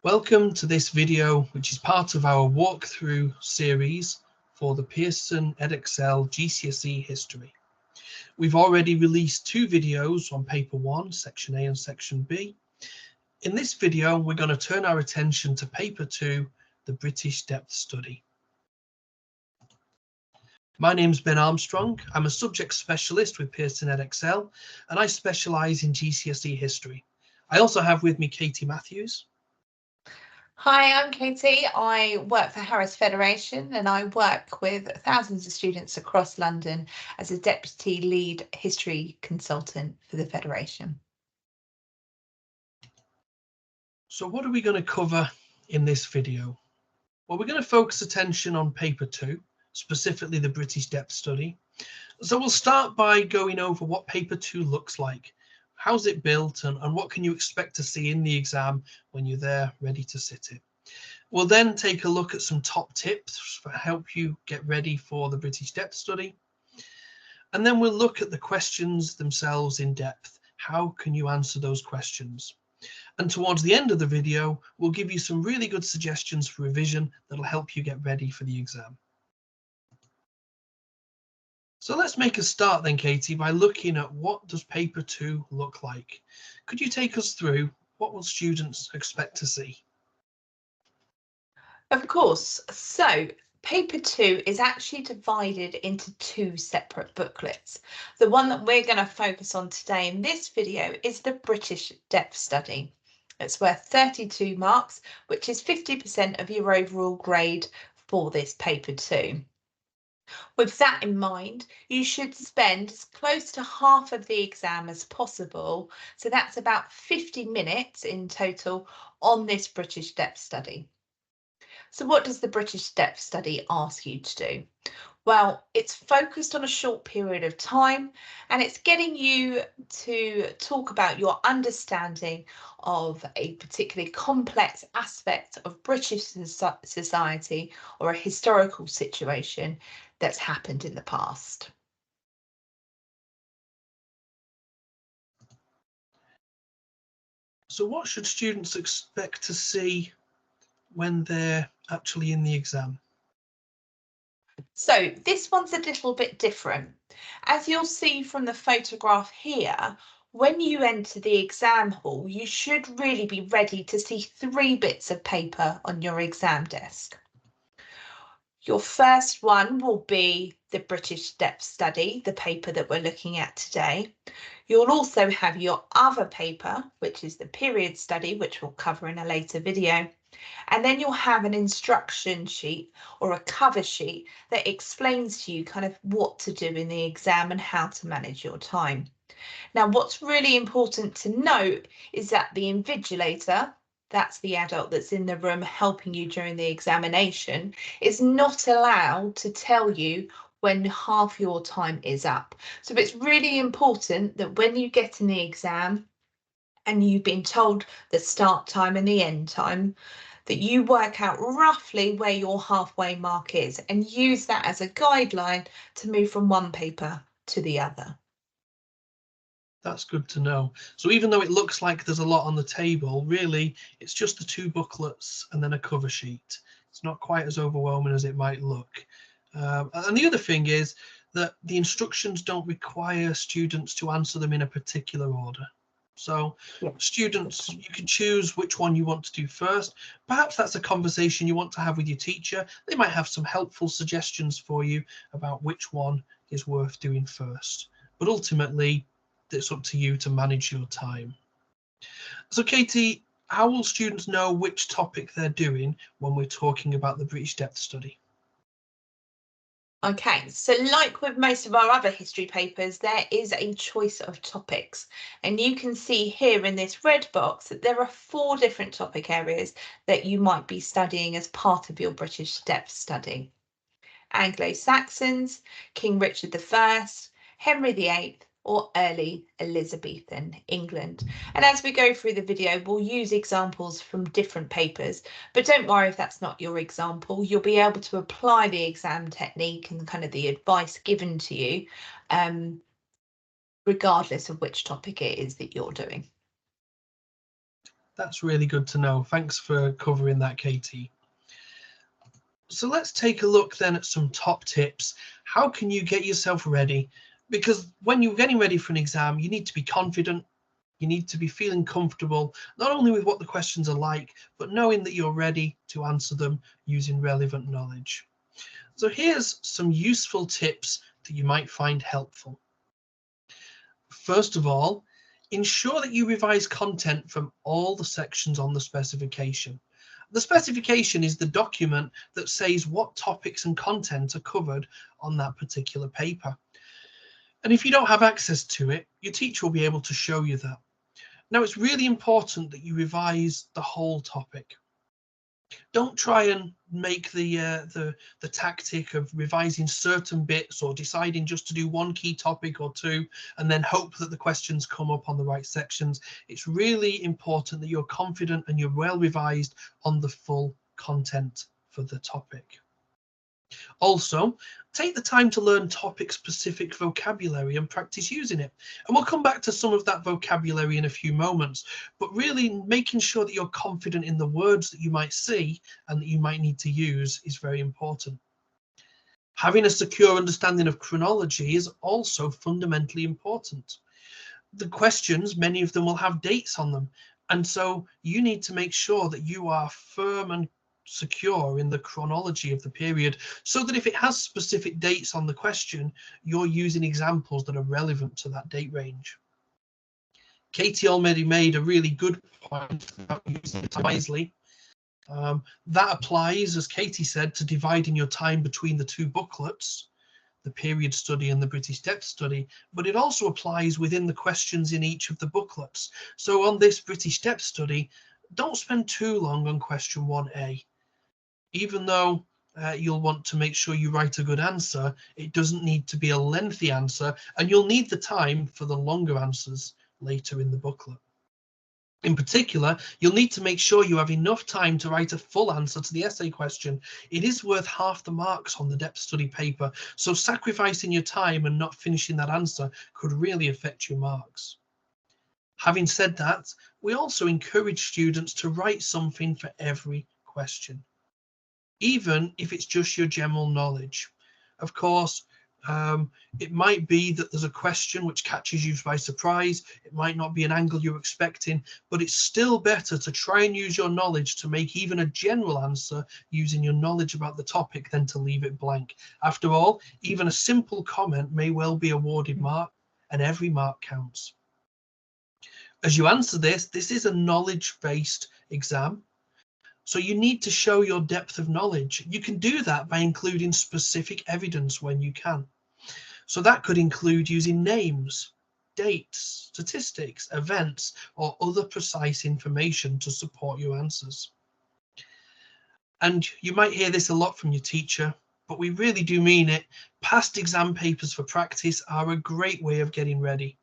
Welcome to this video, which is part of our walkthrough series for the Pearson Edexcel GCSE History. We've already released two videos on paper 1, section A and section B. In this video, we're going to turn our attention to paper 2, the British Depth Study. My name's Ben Armstrong. I'm a subject specialist with Pearson Edexcel, and I specialise in GCSE history. I also have with me Katie Matthews. Hi, I'm Katie. I work for Harris Federation and I work with thousands of students across London as a deputy lead history consultant for the Federation. So what are we going to cover in this video? Well, we're going to focus attention on paper 2, specifically the British Depth Study. So we'll start by going over what paper 2 looks like. How's it built and what can you expect to see in the exam when you're there ready to sit it? We'll then take a look at some top tips to help you get ready for the British Depth Study. And then we'll look at the questions themselves in depth. How can you answer those questions? And towards the end of the video, we'll give you some really good suggestions for revision that'll help you get ready for the exam. So let's make a start then, Katie, by looking at what does paper 2 look like. Could you take us through what will students expect to see? Of course. So paper 2 is actually divided into two separate booklets. The one that we're going to focus on today in this video is the British Depth Study. It's worth 32 marks, which is 50% of your overall grade for this paper 2. With that in mind, you should spend as close to half of the exam as possible. So that's about 50 minutes in total on this British Depth Study. So what does the British Depth Study ask you to do? Well, it's focused on a short period of time and it's getting you to talk about your understanding of a particularly complex aspect of British society or a historical situation that's happened in the past. So what should students expect to see when they're actually in the exam? So this one's a little bit different. As you'll see from the photograph here, when you enter the exam hall, you should really be ready to see 3 bits of paper on your exam desk. Your first one will be the British Depth Study, the paper that we're looking at today. You'll also have your other paper, which is the Period Study, which we'll cover in a later video. And then you'll have an instruction sheet or a cover sheet that explains to you kind of what to do in the exam and how to manage your time. Now, what's really important to note is that the invigilator, that's the adult that's in the room helping you during the examination, is not allowed to tell you when half your time is up. So it's really important that when you get in the exam and you've been told the start time and the end time, that you work out roughly where your halfway mark is and use that as a guideline to move from one paper to the other. That's good to know. So even though it looks like there's a lot on the table, really it's just the 2 booklets and then a cover sheet. It's not quite as overwhelming as it might look. And the other thing is that the instructions don't require students to answer them in a particular order. So students, you can choose which one you want to do first. Perhaps that's a conversation you want to have with your teacher. They might have some helpful suggestions for you about which one is worth doing first. But ultimately, it's up to you to manage your time. So Katie, how will students know which topic they're doing when we're talking about the British Depth Study? Okay, so like with most of our other history papers, there is a choice of topics. And you can see here in this red box that there are 4 different topic areas that you might be studying as part of your British Depth Study. Anglo-Saxons, King Richard I, Henry VIII, or early Elizabethan England. And as we go through the video, we'll use examples from different papers, but don't worry if that's not your example. You'll be able to apply the exam technique and kind of the advice given to you, regardless of which topic it is that you're doing. That's really good to know. Thanks for covering that, Katie. So let's take a look then at some top tips. How can you get yourself ready? Because when you're getting ready for an exam, you need to be confident. You need to be feeling comfortable, not only with what the questions are like, but knowing that you're ready to answer them using relevant knowledge. So here's some useful tips that you might find helpful. First of all, ensure that you revise content from all the sections on the specification. The specification is the document that says what topics and content are covered on that particular paper. And if you don't have access to it, your teacher will be able to show you that. Now, it's really important that you revise the whole topic. Don't try and make the tactic of revising certain bits or deciding just to do one key topic or two and then hope that the questions come up on the right sections. It's really important that you're confident and you're well revised on the full content for the topic. Also, take the time to learn topic-specific vocabulary and practice using it. And we'll come back to some of that vocabulary in a few moments, but really making sure that you're confident in the words that you might see and that you might need to use is very important. Having a secure understanding of chronology is also fundamentally important. The questions, many of them will have dates on them, and so you need to make sure that you are firm and secure in the chronology of the period so that if it has specific dates on the question, you're using examples that are relevant to that date range. Katie already made a really good point about using it wisely. That applies, as Katie said, to dividing your time between the two booklets, the period study and the British depth study, but it also applies within the questions in each of the booklets. So on this British depth study, don't spend too long on question 1A. Even though you'll want to make sure you write a good answer, it doesn't need to be a lengthy answer, and you'll need the time for the longer answers later in the booklet. In particular, you'll need to make sure you have enough time to write a full answer to the essay question. It is worth half the marks on the depth study paper, so sacrificing your time and not finishing that answer could really affect your marks. Having said that, we also encourage students to write something for every question, even if it's just your general knowledge. Of course, it might be that there's a question which catches you by surprise. It might not be an angle you're expecting, but it's still better to try and use your knowledge to make even a general answer using your knowledge about the topic than to leave it blank. After all, even a simple comment may well be awarded mark, and every mark counts. As you answer this is a knowledge-based exam. So you need to show your depth of knowledge. You can do that by including specific evidence when you can. So that could include using names, dates, statistics, events, or other precise information to support your answers. And you might hear this a lot from your teacher, but we really do mean it. Past exam papers for practice are a great way of getting ready.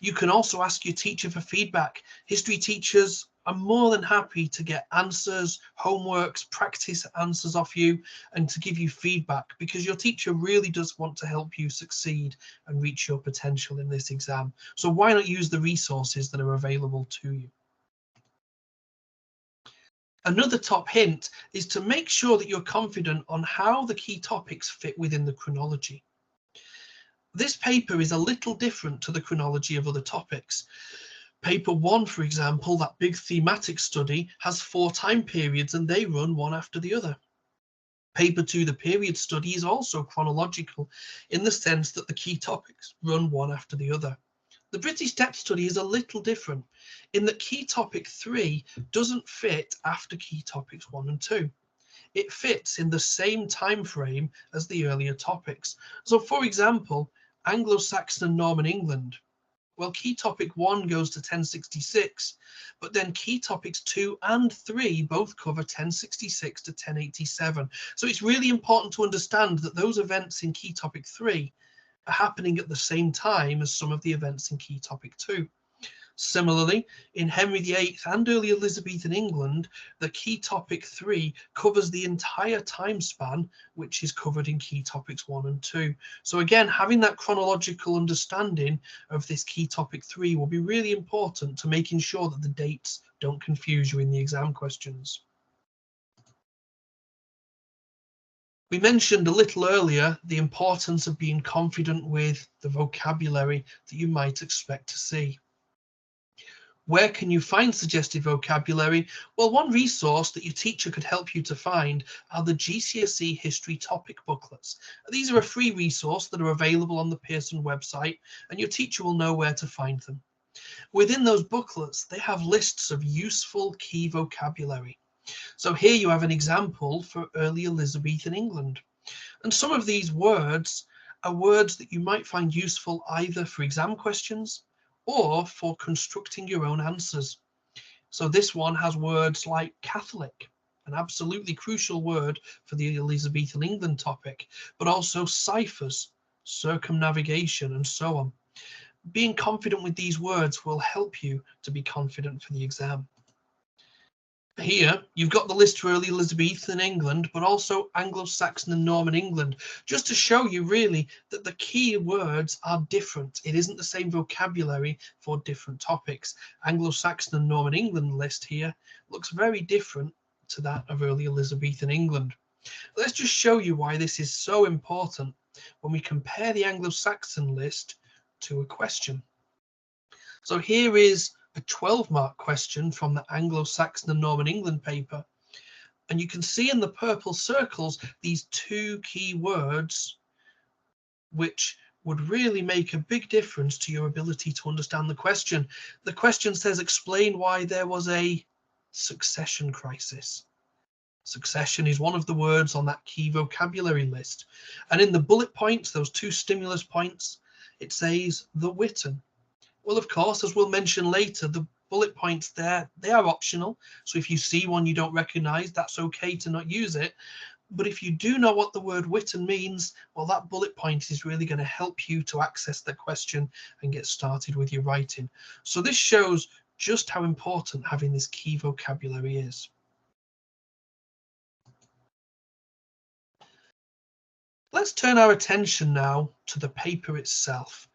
You can also ask your teacher for feedback. History teachers are more than happy to get answers, homeworks, practice answers off you and to give you feedback, because your teacher really does want to help you succeed and reach your potential in this exam. So why not use the resources that are available to you? Another top hint is to make sure that you're confident on how the key topics fit within the chronology. This paper is a little different to the chronology of other topics. Paper 1, for example, that big thematic study, has 4 time periods and they run one after the other. Paper 2, the period study, is also chronological in the sense that the key topics run one after the other. The British depth study is a little different in that key topic 3 doesn't fit after key topics 1 and 2. It fits in the same time frame as the earlier topics. So, for example, Anglo-Saxon and Norman England. Well, key topic 1 goes to 1066, but then key topics 2 and 3 both cover 1066 to 1087. So it's really important to understand that those events in key topic 3 are happening at the same time as some of the events in key topic 2. Similarly, in Henry VIII and early Elizabethan England, the key topic 3 covers the entire time span, which is covered in key topics 1 and 2. So again, having that chronological understanding of this key topic 3 will be really important to making sure that the dates don't confuse you in the exam questions. We mentioned a little earlier the importance of being confident with the vocabulary that you might expect to see. Where can you find suggested vocabulary? Well, one resource that your teacher could help you to find are the GCSE History topic booklets. These are a free resource that are available on the Pearson website, and your teacher will know where to find them. Within those booklets, they have lists of useful key vocabulary. So here you have an example for early Elizabethan England. And some of these words are words that you might find useful either for exam questions or for constructing your own answers. So this one has words like Catholic, an absolutely crucial word for the Elizabethan England topic, but also ciphers, circumnavigation, and so on. Being confident with these words will help you to be confident for the exam. Here, you've got the list for early Elizabethan England, but also Anglo-Saxon and Norman England, just to show you really that the key words are different. It isn't the same vocabulary for different topics. Anglo-Saxon and Norman England list here looks very different to that of early Elizabethan England. Let's just show you why this is so important when we compare the Anglo-Saxon list to a question. So here is a 12-mark question from the Anglo-Saxon and Norman England paper. And you can see in the purple circles these two key words which would really make a big difference to your ability to understand the question. The question says, explain why there was a succession crisis. Succession is one of the words on that key vocabulary list. And in the bullet points, those two stimulus points, it says the Witten. Well, of course, as we'll mention later, the bullet points there, they are optional. So if you see one you don't recognize, that's okay to not use it. But if you do know what the word Witten means, well, that bullet point is really going to help you to access the question and get started with your writing. So this shows just how important having this key vocabulary is. Let's turn our attention now to the paper itself.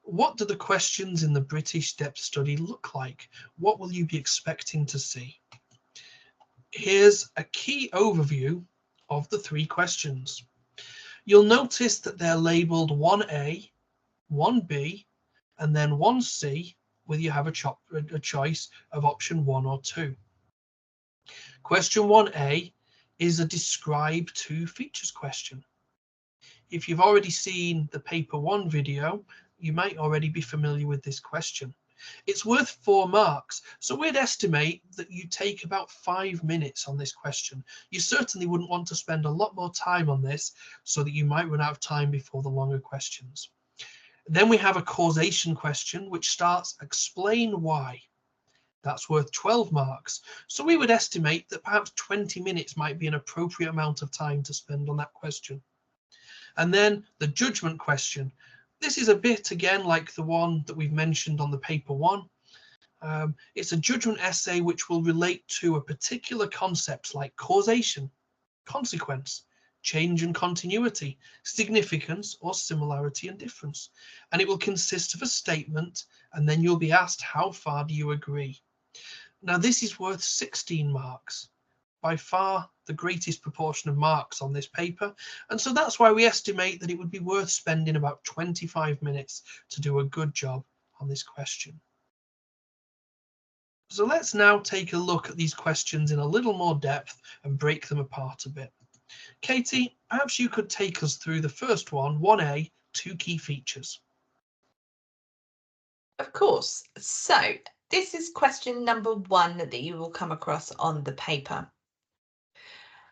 What do the questions in the British depth study look like? What will you be expecting to see? Here's a key overview of the three questions. You'll notice that they're labelled 1A, 1B, and then 1C, whether you have a choice of option 1 or 2. Question 1A is a describe two features question. If you've already seen the paper 1 video, you might already be familiar with this question. It's worth 4 marks, so we'd estimate that you take about 5 minutes on this question. You certainly wouldn't want to spend a lot more time on this so that you might run out of time before the longer questions. Then we have a causation question which starts explain why. That's worth 12 marks, so we would estimate that perhaps 20 minutes might be an appropriate amount of time to spend on that question. And then the judgment question. This is a bit again like the one that we've mentioned on the paper 1. It's a judgment essay which will relate to a particular concept like causation, consequence, change and continuity, significance or similarity and difference. And it will consist of a statement, and then you'll be asked how far do you agree. Now this is worth 16 marks. By far the greatest proportion of marks on this paper, and so that's why we estimate that it would be worth spending about 25 minutes to do a good job on this question. So let's now take a look at these questions in a little more depth and break them apart a bit. Katie, perhaps you could take us through the first one, 1A, two key features. Of course. So this is question number 1 that you will come across on the paper.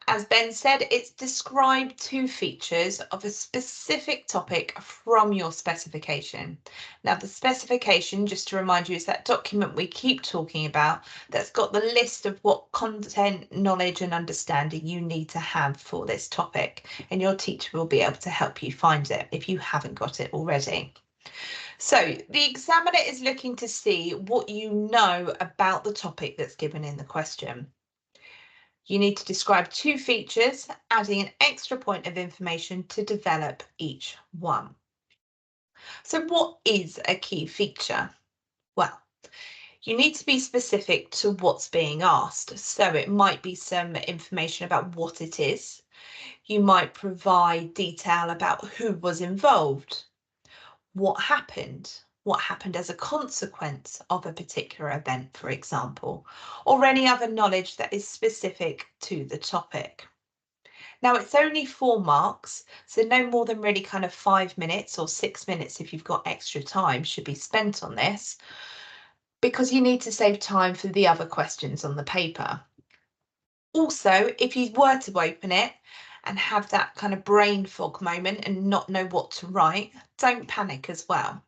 As Ben said, it's describe two features of a specific topic from your specification. Now, the specification, just to remind you, is that document we keep talking about that's got the list of what content, knowledge and understanding you need to have for this topic, and your teacher will be able to help you find it if you haven't got it already. So the examiner is looking to see what you know about the topic that's given in the question. You need to describe 2 features, adding an extra point of information to develop each one. So what is a key feature? Well, you need to be specific to what's being asked. So it might be some information about what it is. You might provide detail about who was involved, what happened as a consequence of a particular event, for example, or any other knowledge that is specific to the topic. Now it's only 4 marks, so no more than really kind of 5 minutes or 6 minutes if you've got extra time should be spent on this, because you need to save time for the other questions on the paper. Also, if you were to open it and have that kind of brain fog moment and not know what to write, don't panic as well.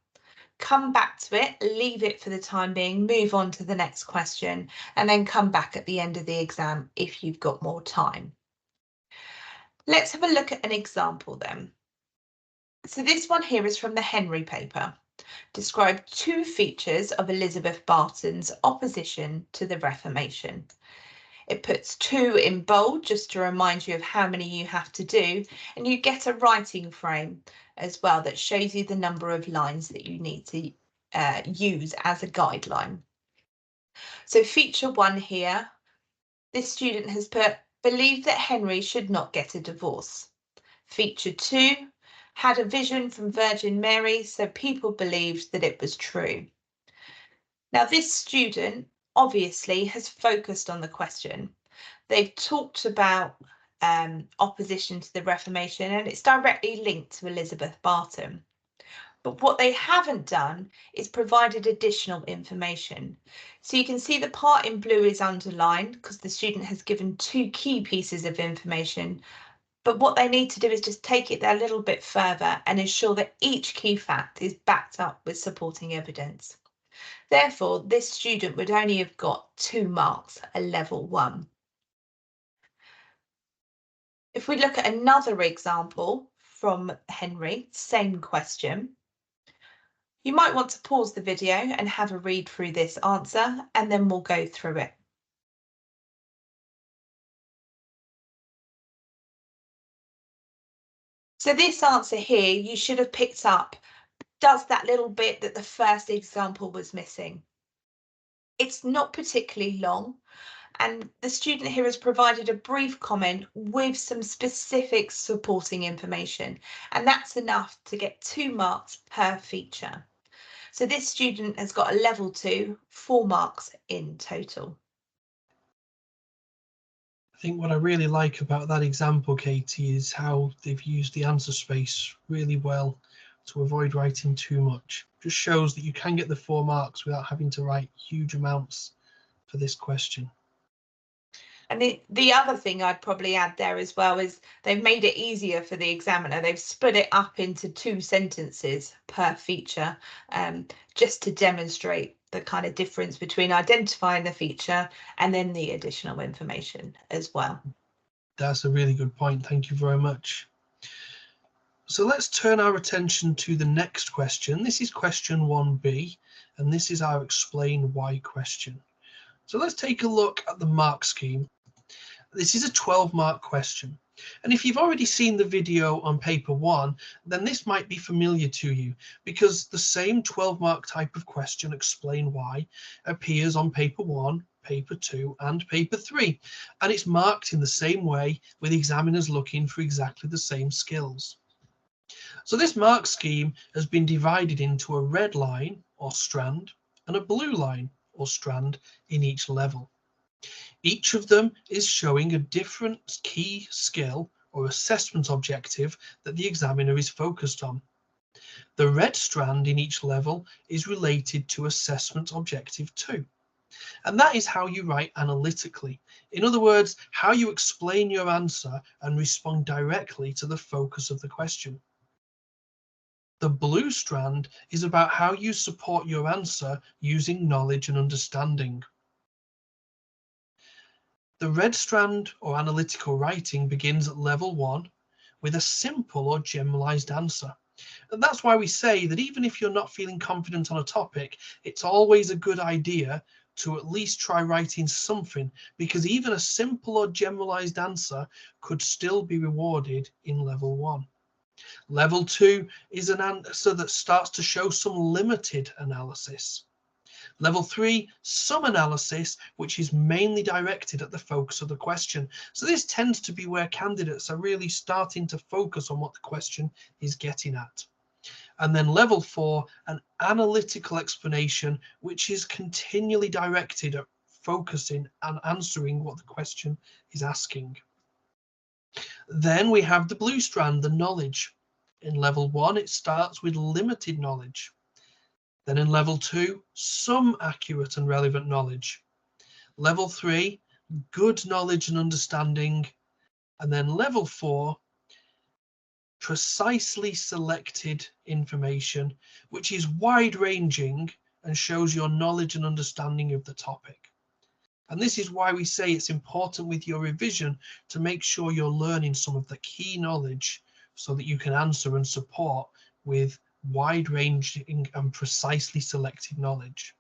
Come back to it, leave it for the time being, move on to the next question, and then come back at the end of the exam if you've got more time. Let's have a look at an example then. So this one here is from the Henry paper. Describe 2 features of Elizabeth Barton's opposition to the Reformation. It puts 2 in bold just to remind you of how many you have to do, and you get a writing frame as well that shows you the number of lines that you need to use as a guideline. So feature 1 here, this student has put, believed that Henry should not get a divorce. Feature 2, had a vision from Virgin Mary, so people believed that it was true. Now this student obviously has focused on the question. They've talked about opposition to the Reformation, and it's directly linked to Elizabeth Barton. But what they haven't done is provided additional information. So you can see the part in blue is underlined because the student has given 2 key pieces of information. But what they need to do is just take it a little bit further and ensure that each key fact is backed up with supporting evidence. Therefore, this student would only have got 2 marks at level 1. If we look at another example from Henry, same question, you might want to pause the video and have a read through this answer, and then we'll go through it. So this answer here, you should have picked up, does that little bit that the first example was missing. It's not particularly long, and the student here has provided a brief comment with some specific supporting information, and that's enough to get 2 marks per feature. So this student has got a level 2, 4 marks in total. I think what I really like about that example, Katie, is how they've used the answer space really well to avoid writing too much. Just shows that you can get the 4 marks without having to write huge amounts for this question. And the other thing I'd probably add there as well is they've made it easier for the examiner. They've split it up into 2 sentences per feature, just to demonstrate the kind of difference between identifying the feature and then the additional information as well. That's a really good point. Thank you very much. So let's turn our attention to the next question. This is question 1B, and this is our explain why question. So let's take a look at the mark scheme. This is a 12-mark question. And if you've already seen the video on paper 1, then this might be familiar to you because the same 12-mark type of question, explain why, appears on paper 1, paper 2 and paper 3. And it's marked in the same way with examiners looking for exactly the same skills. So this mark scheme has been divided into a red line or strand and a blue line or strand in each level. Each of them is showing a different key skill or assessment objective that the examiner is focused on. The red strand in each level is related to assessment objective 2. And that is how you write analytically. In other words, how you explain your answer and respond directly to the focus of the question. The blue strand is about how you support your answer using knowledge and understanding. The red strand or analytical writing begins at level 1 with a simple or generalized answer. And that's why we say that even if you're not feeling confident on a topic, it's always a good idea to at least try writing something, because even a simple or generalized answer could still be rewarded in level 1. Level 2 is an answer that starts to show some limited analysis. Level 3, some analysis, which is mainly directed at the focus of the question. So this tends to be where candidates are really starting to focus on what the question is getting at. And then level 4, an analytical explanation, which is continually directed at focusing and answering what the question is asking. Then we have the blue strand, the knowledge. In level 1, it starts with limited knowledge. Then in level 2, some accurate and relevant knowledge. Level 3, good knowledge and understanding. And then level 4, precisely selected information, which is wide-ranging and shows your knowledge and understanding of the topic. And this is why we say it's important with your revision to make sure you're learning some of the key knowledge so that you can answer and support with wide-ranging and precisely selected knowledge.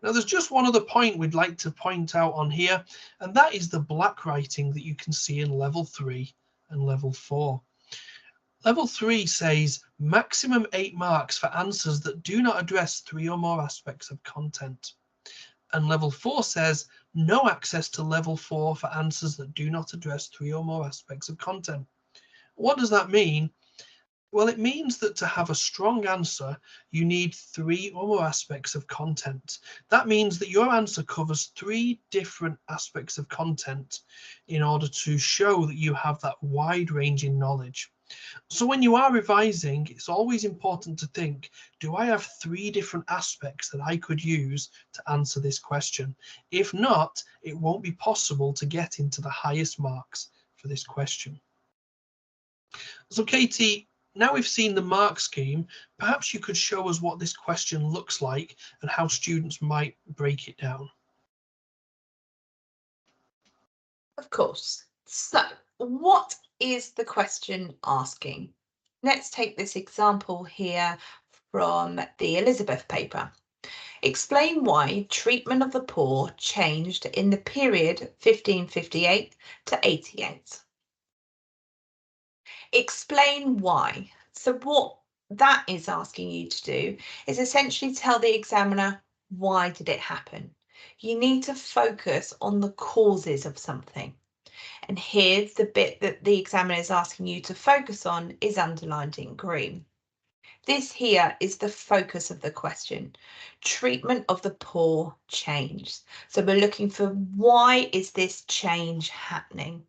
Now, there's just one other point we'd like to point out on here, and that is the black writing that you can see in level 3 and level 4. Level 3 says maximum 8 marks for answers that do not address 3 or more aspects of content. And level 4 says no access to level 4 for answers that do not address 3 or more aspects of content. What does that mean? Well, it means that to have a strong answer, you need 3 or more aspects of content. That means that your answer covers 3 different aspects of content in order to show that you have that wide-ranging knowledge. So when you are revising, it's always important to think, do I have 3 different aspects that I could use to answer this question? If not, it won't be possible to get into the highest marks for this question. So Katie, now we've seen the mark scheme, perhaps you could show us what this question looks like and how students might break it down. Of course. So, what is the question asking? Let's take this example here from the Elizabeth paper. Explain why treatment of the poor changed in the period 1558 to 88. Explain why. So what that is asking you to do is essentially tell the examiner, why did it happen? You need to focus on the causes of something. And here, the bit that the examiner is asking you to focus on is underlined in green. This here is the focus of the question. Treatment of the poor changed. So we're looking for, why is this change happening?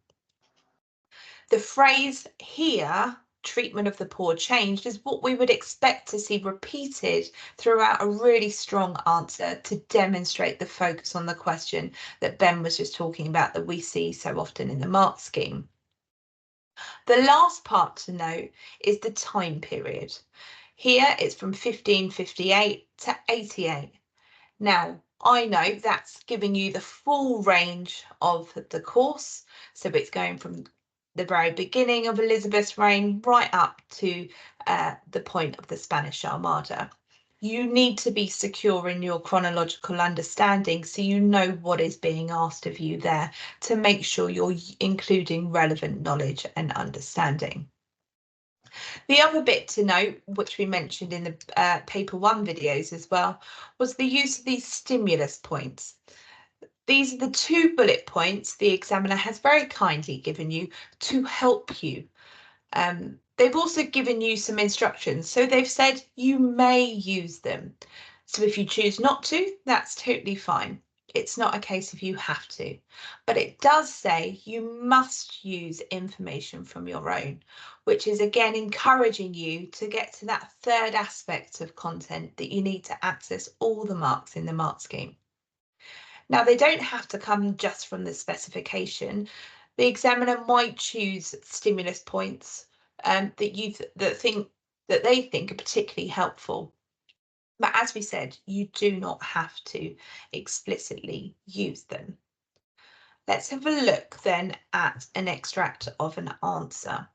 The phrase here, treatment of the poor changed, is what we would expect to see repeated throughout a really strong answer to demonstrate the focus on the question that Ben was just talking about, that we see so often in the mark scheme. The last part to note is the time period. Here it's from 1558 to 88. Now, I know that's giving you the full range of the course. So it's going from the very beginning of Elizabeth's reign right up to the point of the Spanish Armada. You need to be secure in your chronological understanding so you know what is being asked of you there, to make sure you're including relevant knowledge and understanding. The other bit to note, which we mentioned in the paper 1 videos as well, was the use of these stimulus points. These are the 2 bullet points the examiner has very kindly given you to help you. They've also given you some instructions, so they've said you may use them. So if you choose not to, that's totally fine. It's not a case of you have to, but it does say you must use information from your own, which is again encouraging you to get to that 3rd aspect of content that you need to access all the marks in the mark scheme. Now, they don't have to come just from the specification. The examiner might choose stimulus points that they think are particularly helpful. But as we said, you do not have to explicitly use them. Let's have a look then at an extract of an answer.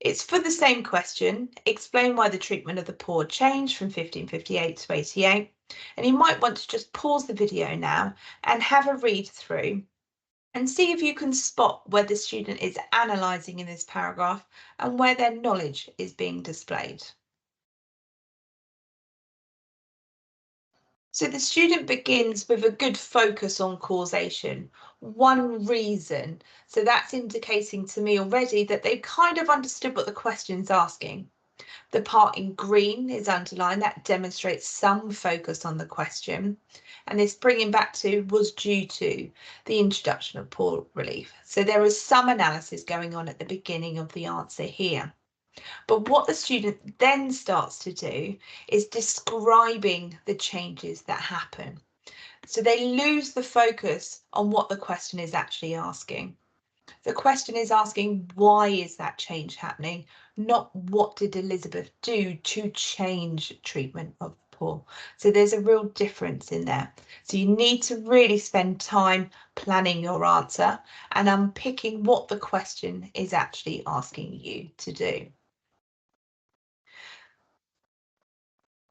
It's for the same question. Explain why the treatment of the poor changed from 1558 to 88. And you might want to just pause the video now and have a read through and see if you can spot where the student is analysing in this paragraph and where their knowledge is being displayed. So the student begins with a good focus on causation, one reason. So that's indicating to me already that they've kind of understood what the question's asking. The part in green is underlined, that demonstrates some focus on the question. And this bringing back to was due to the introduction of poor relief. So there is some analysis going on at the beginning of the answer here. But what the student then starts to do is describing the changes that happen. So they lose the focus on what the question is actually asking. The question is asking, why is that change happening? Not what did Elizabeth do to change treatment of the poor? So there's a real difference in there. So you need to really spend time planning your answer and unpicking what the question is actually asking you to do.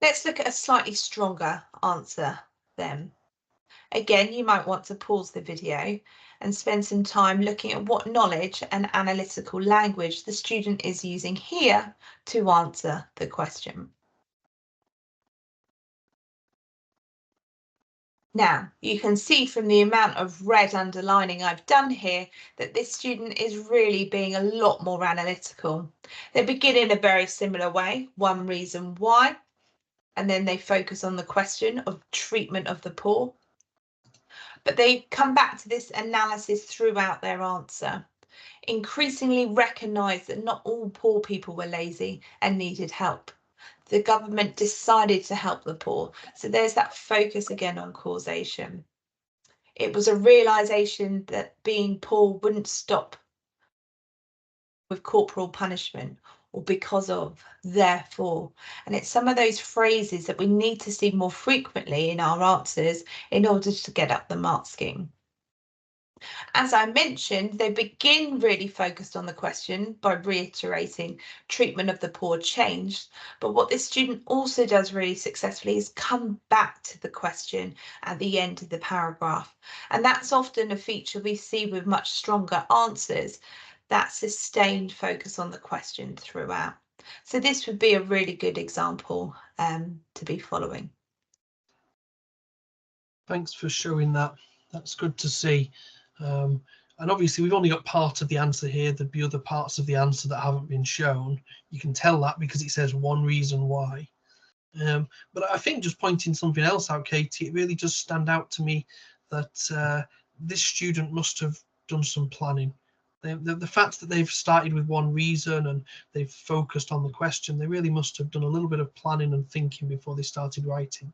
Let's look at a slightly stronger answer then. Again, you might want to pause the video and spend some time looking at what knowledge and analytical language the student is using here to answer the question. Now, you can see from the amount of red underlining I've done here that this student is really being a lot more analytical. They begin in a very similar way, one reason why, and then they focus on the question of treatment of the poor. But they come back to this analysis throughout their answer, increasingly recognise that not all poor people were lazy and needed help. The government decided to help the poor. So there's that focus again on causation. It was a realisation that being poor wouldn't stop with corporal punishment or because of, therefore. And it's some of those phrases that we need to see more frequently in our answers in order to get up the mark scheme. As I mentioned, they begin really focused on the question by reiterating treatment of the poor changed. But what this student also does really successfully is come back to the question at the end of the paragraph. And that's often a feature we see with much stronger answers, that sustained focus on the question throughout. So this would be a really good example to be following. Thanks for showing that. That's good to see. And obviously we've only got part of the answer here. There'd be other parts of the answer that haven't been shown. You can tell that because it says one reason why. But I think just pointing something else out, Katie, it really does stand out to me that this student must have done some planning. The fact that they've started with one reason and they've focused on the question, they really must have done a little bit of planning and thinking before they started writing.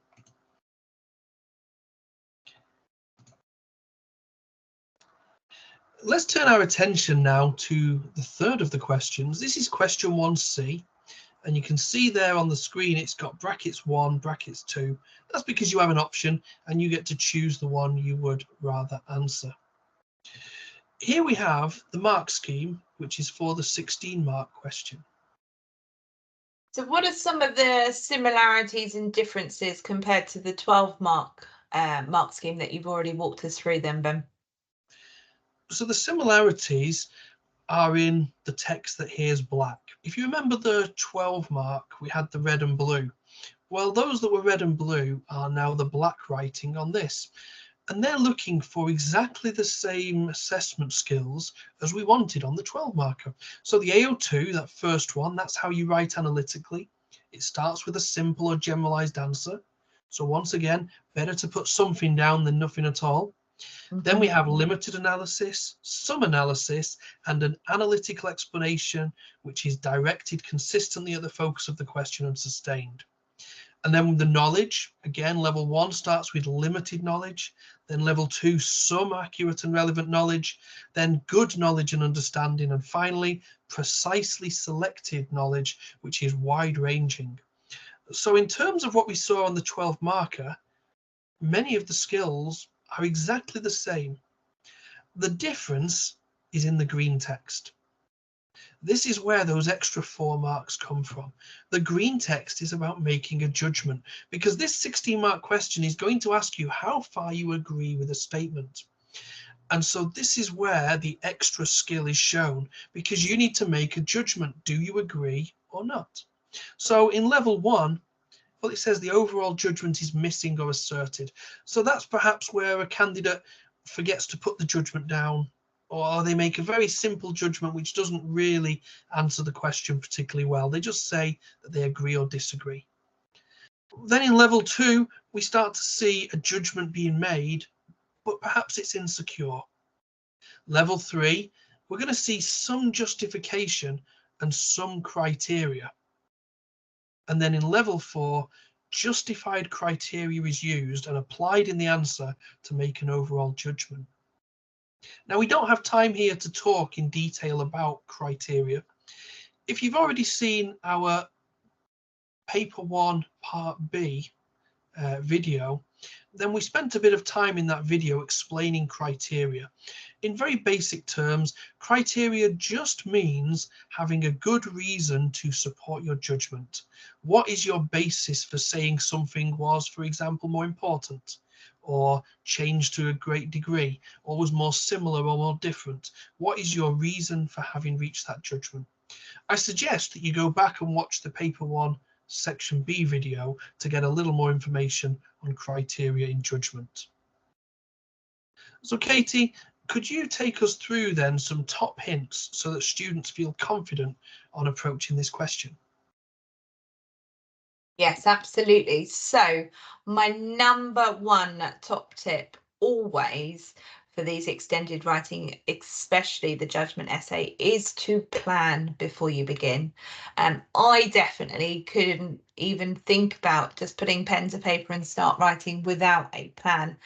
Let's turn our attention now to the third of the questions. This is question 1C, and you can see there on the screen it's got brackets 1, brackets 2. That's because you have an option and you get to choose the one you would rather answer. Here we have the mark scheme, which is for the 16-mark question. So what are some of the similarities and differences compared to the 12-mark mark scheme that you've already walked us through then, Ben? So the similarities are in the text that here's black. If you remember the 12 mark, we had the red and blue. Well, those that were red and blue are now the black writing on this. And they're looking for exactly the same assessment skills as we wanted on the 12 marker. So the AO2, that first one, that's how you write analytically. It starts with a simple or generalized answer. So once again, better to put something down than nothing at all. Then we have limited analysis, some analysis, and an analytical explanation, which is directed consistently at the focus of the question and sustained. And then the knowledge, again, level 1 starts with limited knowledge, then level 2, some accurate and relevant knowledge, then good knowledge and understanding, and finally, precisely selected knowledge, which is wide ranging. So in terms of what we saw on the 12 marker, many of the skills are exactly the same. The difference is in the green text. This is where those extra 4 marks come from. The green text is about making a judgment, because this 16-mark question is going to ask you how far you agree with a statement. And so this is where the extra skill is shown, because you need to make a judgment. Do you agree or not? So in level 1, well, it says the overall judgment is missing or asserted. So that's perhaps where a candidate forgets to put the judgment down, or they make a very simple judgment which doesn't really answer the question particularly well. They just say that they agree or disagree. Then in level 2, we start to see a judgment being made, but perhaps it's insecure. Level 3, we're going to see some justification and some criteria. And then in level 4, justified criteria is used and applied in the answer to make an overall judgment. Now, we don't have time here to talk in detail about criteria. If you've already seen our paper 1 part B video, then we spent a bit of time in that video explaining criteria. In very basic terms, criteria just means having a good reason to support your judgment. What is your basis for saying something was, for example, more important, or changed to a great degree, or was more similar or more different? What is your reason for having reached that judgment? I suggest that you go back and watch the paper 1 section B video to get a little more information on criteria in judgment. So Katie, could you take us through then some top hints so that students feel confident on approaching this question? Yes, absolutely. So my number 1 top tip always for these extended writing, especially the judgment essay, is to plan before you begin. I definitely couldn't even think about just putting pen to paper and start writing without a plan,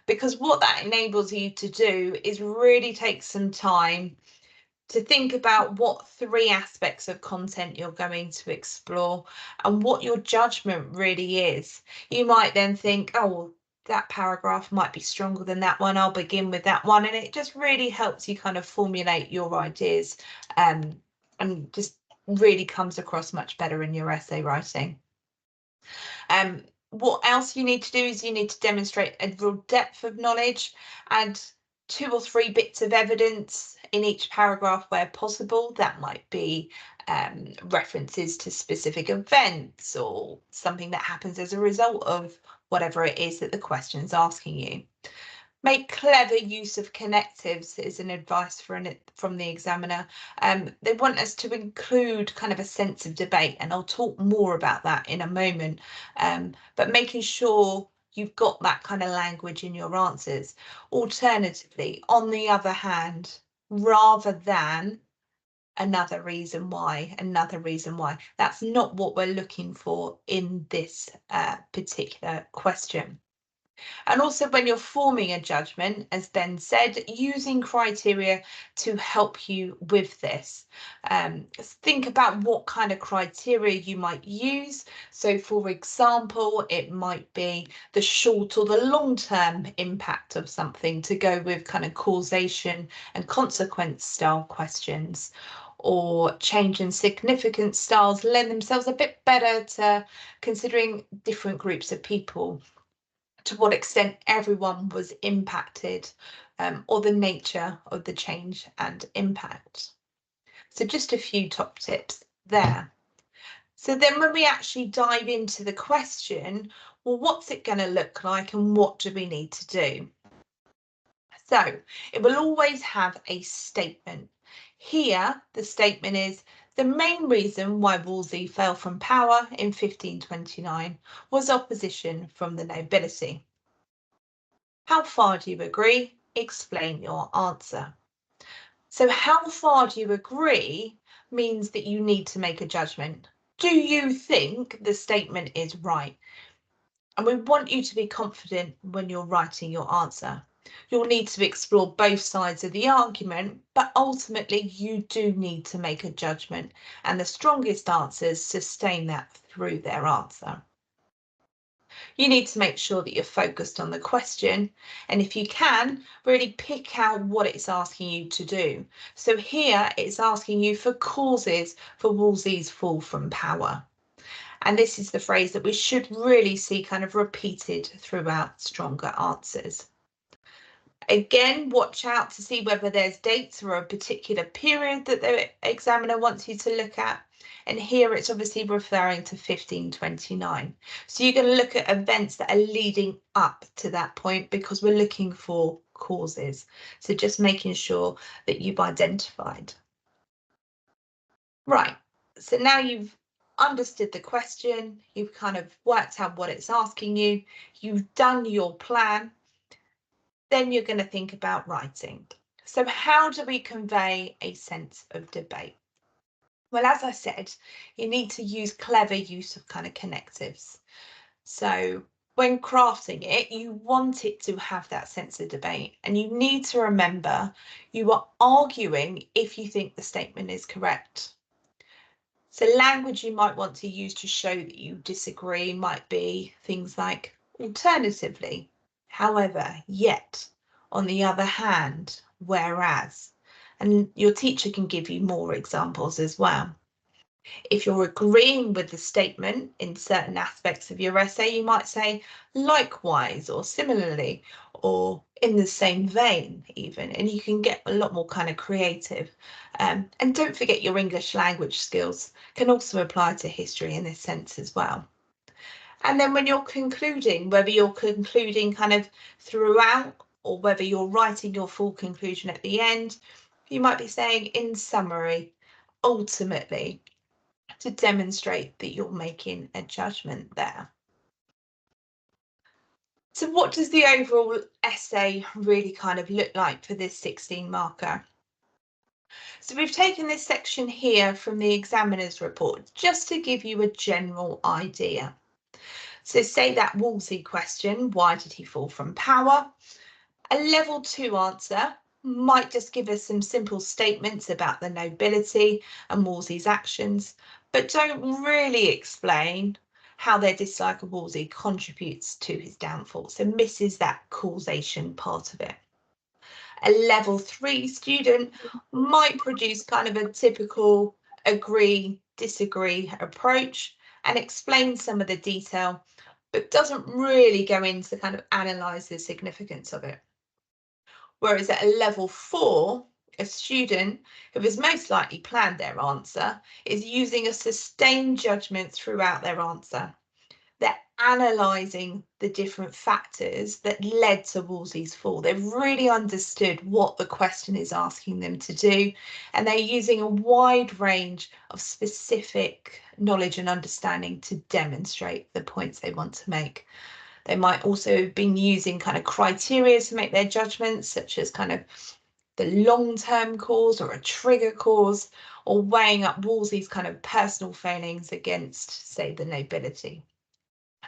because what that enables you to do is really take some time to think about what 3 aspects of content you're going to explore and what your judgment really is. You might then think, oh, well, that paragraph might be stronger than that one. I'll begin with that one. And it just really helps you kind of formulate your ideas, and just really comes across much better in your essay writing. What else you need to do is you need to demonstrate a real depth of knowledge and 2 or 3 bits of evidence in each paragraph where possible. That might be references to specific events or something that happens as a result of whatever it is that the question's asking you. Make clever use of connectives is an advice from the examiner. They want us to include kind of a sense of debate, and I'll talk more about that in a moment. But making sure you've got that kind of language in your answers. Alternatively, on the other hand, rather than another reason why, that's not what we're looking for in this particular question. And also when you're forming a judgment, as Ben said, using criteria to help you with this. Think about what kind of criteria you might use. So for example, it might be the short or the long-term impact of something, to go with kind of causation and consequence style questions. Or change and significance styles lend themselves a bit better to considering different groups of people, to what extent everyone was impacted, or the nature of the change and impact. So just a few top tips there. So then when we actually dive into the question, well, what's it going to look like and what do we need to do? So it will always have a statement. Here, the statement is, the main reason why Wolsey fell from power in 1529 was opposition from the nobility. How far do you agree? Explain your answer. So how far do you agree means that you need to make a judgment. Do you think the statement is right? And we want you to be confident when you're writing your answer. You'll need to explore both sides of the argument, but ultimately you do need to make a judgment, and the strongest answers sustain that through their answer. You need to make sure that you're focused on the question, and if you can, really pick out what it's asking you to do. So here it's asking you for causes for Wolsey's fall from power. And this is the phrase that we should really see kind of repeated throughout stronger answers. Again, watch out to see whether there's dates or a particular period that the examiner wants you to look at. And here it's obviously referring to 1529. So you're going to look at events that are leading up to that point because we're looking for causes. So just making sure that you've identified. Right, so now you've understood the question, you've kind of worked out what it's asking you, you've done your plan, then you're going to think about writing. So how do we convey a sense of debate? Well, as I said, you need to use clever use of kind of connectives. So when crafting it, you want it to have that sense of debate, and you need to remember you are arguing if you think the statement is correct. So language you might want to use to show that you disagree might be things like alternatively, however, yet, on the other hand, whereas, and your teacher can give you more examples as well. If you're agreeing with the statement in certain aspects of your essay, you might say likewise or similarly or in the same vein even, and you can get a lot more kind of creative. And don't forget your English language skills can also apply to history in this sense as well. And then when you're concluding, whether you're concluding kind of throughout or whether you're writing your full conclusion at the end, you might be saying in summary, ultimately, to demonstrate that you're making a judgment there. So what does the overall essay really kind of look like for this 16 marker? So we've taken this section here from the examiner's report just to give you a general idea. So say that Wolsey question, why did he fall from power? A level 2 answer might just give us some simple statements about the nobility and Wolsey's actions, but don't really explain how their dislike of Wolsey contributes to his downfall, so misses that causation part of it. A level 3 student might produce kind of a typical agree, disagree approach and explain some of the detail, but doesn't really go into kind of analyse the significance of it. Whereas at a level 4, a student who has most likely planned their answer is using a sustained judgment throughout their answer. They're analysing the different factors that led to Wolsey's fall. They've really understood what the question is asking them to do, and they're using a wide range of specific knowledge and understanding to demonstrate the points they want to make. They might also have been using kind of criteria to make their judgments, such as kind of the long-term cause or a trigger cause, or weighing up Wolsey's kind of personal failings against, say, the nobility.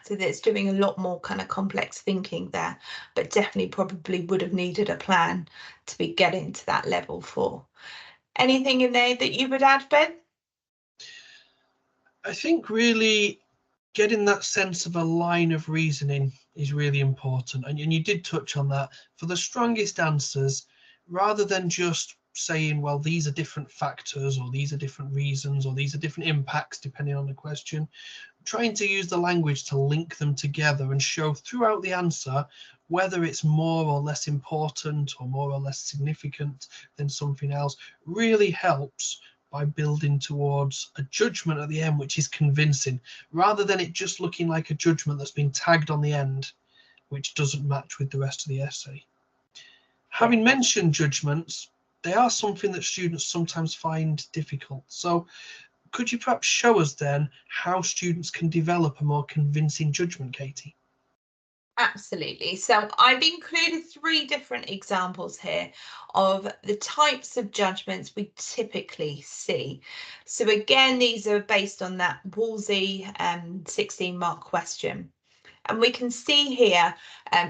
So that's doing a lot more kind of complex thinking there, but definitely probably would have needed a plan to be getting to that level 4. Anything in there that you would add, Ben? I think really getting that sense of a line of reasoning is really important. And you did touch on that. For the strongest answers, rather than just saying, well, these are different factors, or these are different reasons, or these are different impacts, depending on the question, trying to use the language to link them together and show throughout the answer whether it's more or less important or more or less significant than something else really helps by building towards a judgment at the end which is convincing, rather than it just looking like a judgment that's been tagged on the end which doesn't match with the rest of the essay. Having mentioned judgments, they are something that students sometimes find difficult. So could you perhaps show us then how students can develop a more convincing judgment, Katie? Absolutely. So I've included 3 different examples here of the types of judgments we typically see. So again, these are based on that Wolsey 16 mark question. And we can see here,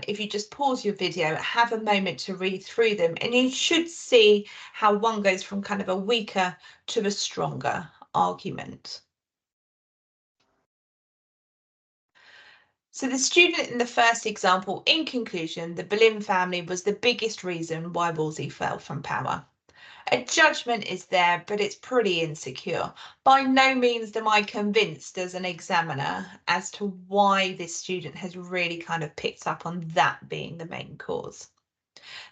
if you just pause your video, have a moment to read through them, and you should see how one goes from kind of a weaker to a stronger argument. So the student in the first example, in conclusion, the Boleyn family was the biggest reason why Wolsey fell from power. A judgment is there, but it's pretty insecure. By no means am I convinced as an examiner as to why this student has really kind of picked up on that being the main cause.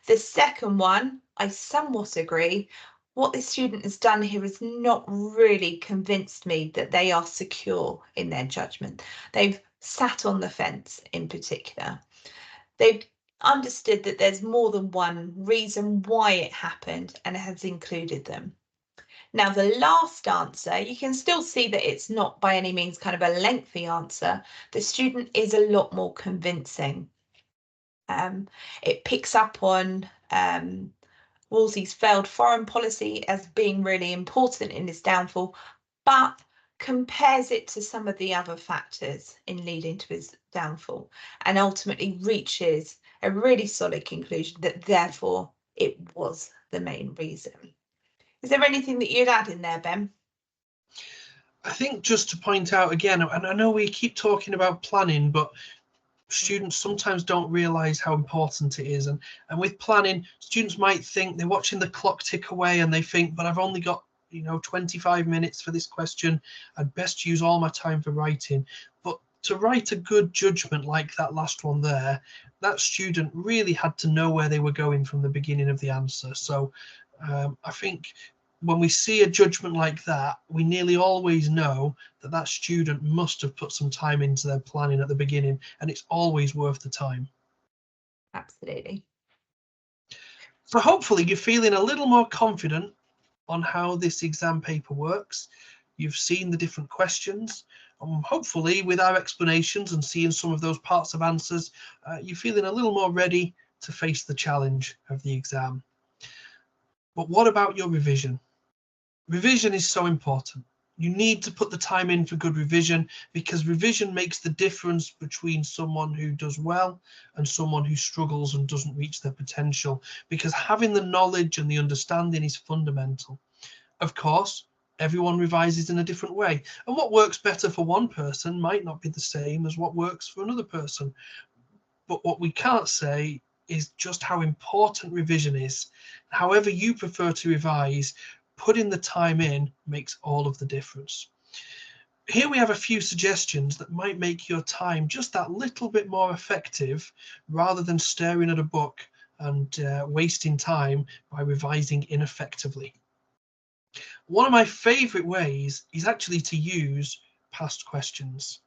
The second one, I somewhat agree. What this student has done here has not really convinced me that they are secure in their judgment. They've sat on the fence in particular. They've understood that there's more than one reason why it happened and has included them. Now, the last answer, you can still see that it's not by any means kind of a lengthy answer. The student is a lot more convincing. It picks up on Wolsey's failed foreign policy as being really important in his downfall, but compares it to some of the other factors in leading to his downfall and ultimately reaches a really solid conclusion that therefore it was the main reason. Is there anything that you'd add in there, Ben? I think just to point out again, and I know we keep talking about planning, but students sometimes don't realize how important it is. And with planning, students might think they're watching the clock tick away and they think, but I've only got 25 minutes for this question. I'd best use all my time for writing. But to write a good judgment like that last one there, that student really had to know where they were going from the beginning of the answer. So I think when we see a judgment like that, we nearly always know that that student must have put some time into their planning at the beginning, and it's always worth the time. Absolutely. So hopefully you're feeling a little more confident on how this exam paper works. You've seen the different questions. Hopefully with our explanations and seeing some of those parts of answers, you're feeling a little more ready to face the challenge of the exam. But what about your revision? Revision is so important. You need to put the time in for good revision, because revision makes the difference between someone who does well and someone who struggles and doesn't reach their potential, because having the knowledge and the understanding is fundamental. Of course, everyone revises in a different way, and what works better for one person might not be the same as what works for another person. But what we can't say is just how important revision is. However you prefer to revise, putting the time in makes all of the difference. Here we have a few suggestions that might make your time just that little bit more effective, rather than staring at a book and wasting time by revising ineffectively. One of my favorite ways is actually to use past questions.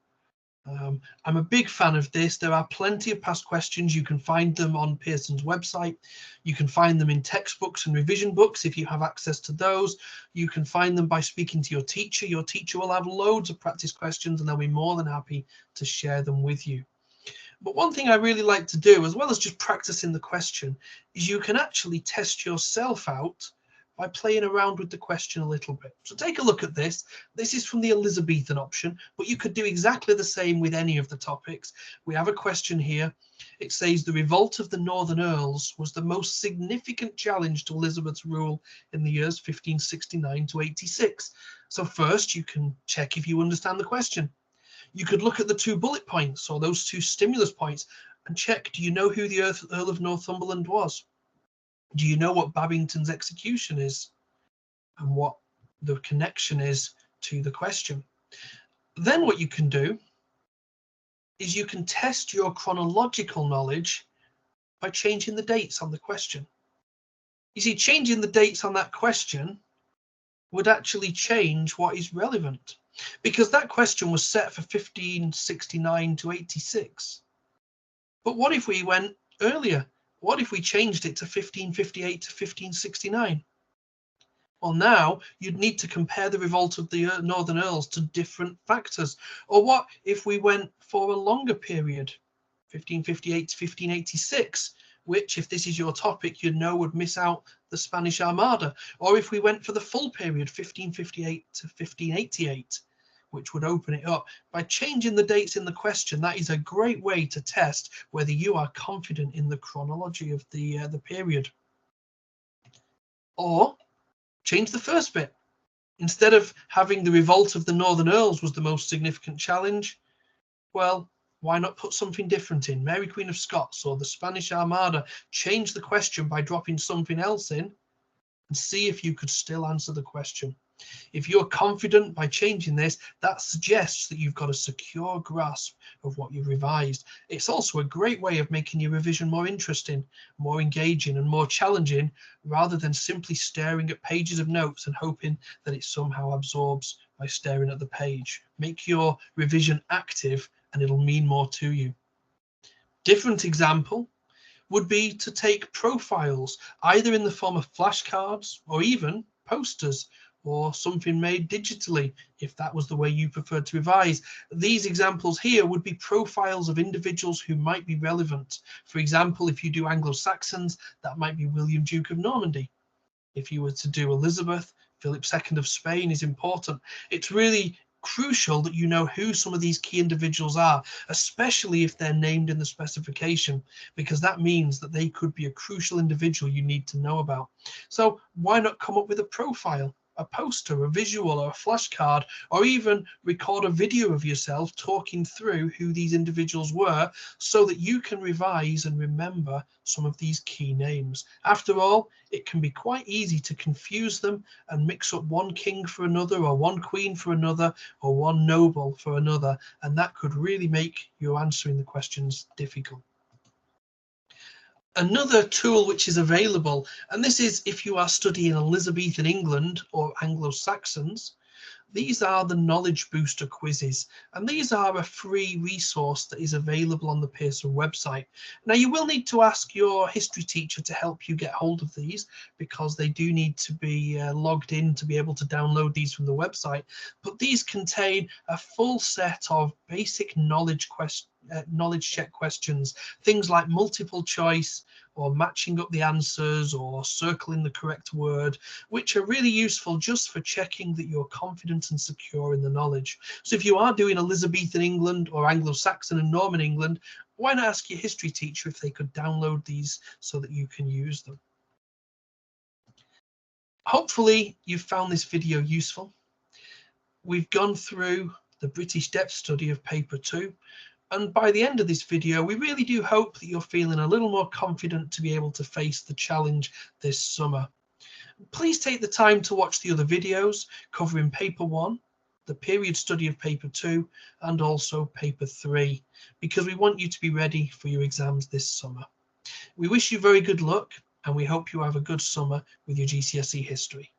I'm a big fan of this. There are plenty of past questions. You can find them on Pearson's website. You can find them in textbooks and revision books if you have access to those. You can find them by speaking to your teacher. Your teacher will have loads of practice questions and they'll be more than happy to share them with you. But one thing I really like to do, as well as just practicing the question, is you can actually test yourself out by playing around with the question a little bit. So take a look at this. This is from the Elizabethan option, but you could do exactly the same with any of the topics. We have a question here. It says the revolt of the Northern Earls was the most significant challenge to Elizabeth's rule in the years 1569 to 86. So first you can check if you understand the question. You could look at the 2 bullet points, or those 2 stimulus points, and check, do you know who the Earl of Northumberland was? Do you know what Babington's execution is and what the connection is to the question? Then what you can do is you can test your chronological knowledge by changing the dates on the question. You see, changing the dates on that question would actually change what is relevant, because that question was set for 1569 to 86. But what if we went earlier? What if we changed it to 1558 to 1569? Well, now you'd need to compare the revolt of the Northern Earls to different factors. Or what if we went for a longer period, 1558 to 1586, which, if this is your topic, you'd know would miss out the Spanish Armada. Or if we went for the full period, 1558 to 1588, which would open it up. By changing the dates in the question, that is a great way to test whether you are confident in the chronology of the period. Or change the first bit. Instead of having the revolt of the Northern Earls was the most significant challenge, well, Why not put something different in? Mary Queen of Scots or the Spanish Armada. Change the question by dropping something else in and see if you could still answer the question. If you're confident by changing this, that suggests that you've got a secure grasp of what you've revised. It's also a great way of making your revision more interesting, more engaging and more challenging, rather than simply staring at pages of notes and hoping that it somehow absorbs by staring at the page. Make your revision active and it'll mean more to you. Different example would be to take profiles, either in the form of flashcards or even posters or something made digitally, if that was the way you preferred to revise. These examples here would be profiles of individuals who might be relevant. For example, if you do Anglo-Saxons, that might be William, Duke of Normandy. If you were to do Elizabeth, Philip II of Spain is important. It's really crucial that you know who some of these key individuals are, especially if they're named in the specification, because that means that they could be a crucial individual you need to know about. So why not come up with a profile, a poster, a visual, or a flashcard, or even record a video of yourself talking through who these individuals were, so that you can revise and remember some of these key names. After all, it can be quite easy to confuse them and mix up one king for another, or one queen for another, or one noble for another, and that could really make your answering the questions difficult. Another tool which is available, and this is if you are studying Elizabethan England or Anglo-Saxons, these are the Knowledge Booster quizzes, and these are a free resource that is available on the Pearson website. Now, you will need to ask your history teacher to help you get hold of these, because they do need to be logged in to be able to download these from the website. But these contain a full set of basic knowledge check questions, things like multiple choice, or matching up the answers, or circling the correct word, which are really useful just for checking that you're confident and secure in the knowledge. So if you are doing Elizabethan England or Anglo-Saxon and Norman England, why not ask your history teacher if they could download these so that you can use them? Hopefully you've found this video useful. We've gone through the British depth study of paper 2. And by the end of this video, we really do hope that you're feeling a little more confident to be able to face the challenge this summer. Please take the time to watch the other videos covering paper 1, the period study of paper 2, and also paper 3, because we want you to be ready for your exams this summer. We wish you very good luck, and we hope you have a good summer with your GCSE history.